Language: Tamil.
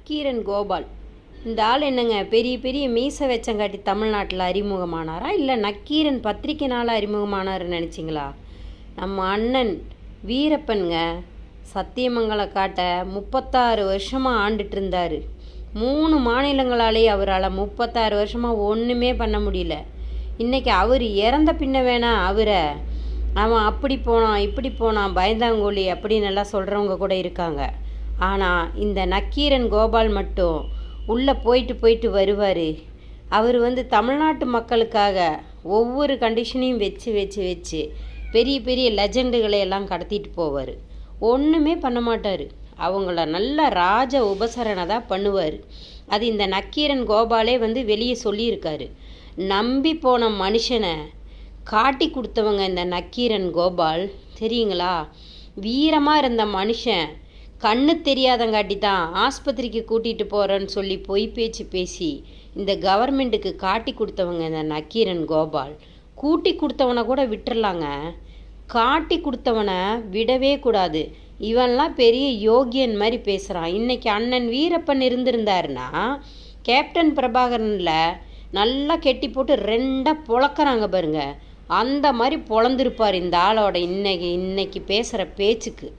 நக்கீரன் கோபால் இந்த ஆள் என்னங்க பெரிய பெரிய மீசை வச்சங்காட்டி தமிழ்நாட்டில் அறிமுகமானாரா இல்லை நக்கீரன் பத்திரிக்கைனால அறிமுகமானாருன்னு நினச்சிங்களா? நம்ம அண்ணன் வீரப்பனுங்க சத்தியமங்கல காட்டை 36 வருஷமாக ஆண்டுட்டு இருந்தார். 3 மாநிலங்களாலே அவரால் 36 வருஷமாக ஒன்றுமே பண்ண முடியல. இன்றைக்கி அவர் இறந்த பின்ன வேணா அவன் அப்படி போனான் இப்படி போனான் பயந்தாங்கோலி அப்படின்னு எல்லாம் சொல்கிறவங்க கூட இருக்காங்க. ஆனால் இந்த நக்கீரன் கோபால் மட்டும் உள்ளே போயிட்டு வருவார். அவர் தமிழ்நாட்டு மக்களுக்காக ஒவ்வொரு கண்டிஷனையும் வச்சு பெரிய பெரிய லெஜண்டுகளை எல்லாம் கடத்திட்டு போவார். ஒன்றுமே பண்ண மாட்டார். அவங்கள நல்ல ராஜ உபசரணை தான் பண்ணுவார். அது இந்த நக்கீரன் கோபாலே வெளியே சொல்லியிருக்காரு. நம்பி போன மனுஷனை காட்டி கொடுத்தவங்க இந்த நக்கீரன் கோபால் தெரியுங்களா? வீரமாக இருந்த மனுஷன் கண்ணு தெரியாதங்காட்டி தான் ஆஸ்பத்திரிக்கு கூட்டிகிட்டு போகிறேன்னு சொல்லி பொய் பேச்சு பேசி இந்த கவர்மெண்ட்டுக்கு காட்டி கொடுத்தவங்க இந்த நக்கீரன் கோபால். கூட்டி கொடுத்தவனை கூட விட்டுறலாங்க, காட்டி கொடுத்தவனை விடவே கூடாது. இவன்லாம் பெரிய யோகியன் மாதிரி பேசுகிறான். இன்றைக்கி அண்ணன் வீரப்பன் இருந்திருந்தாருன்னா கேப்டன் பிரபாகரனில் நல்லா கெட்டி போட்டு 2 பொழக்கிறாங்க பாருங்க, அந்த மாதிரி பொழந்திருப்பார் இந்த ஆளோட இன்னைக்கு பேசுகிற பேச்சுக்கு.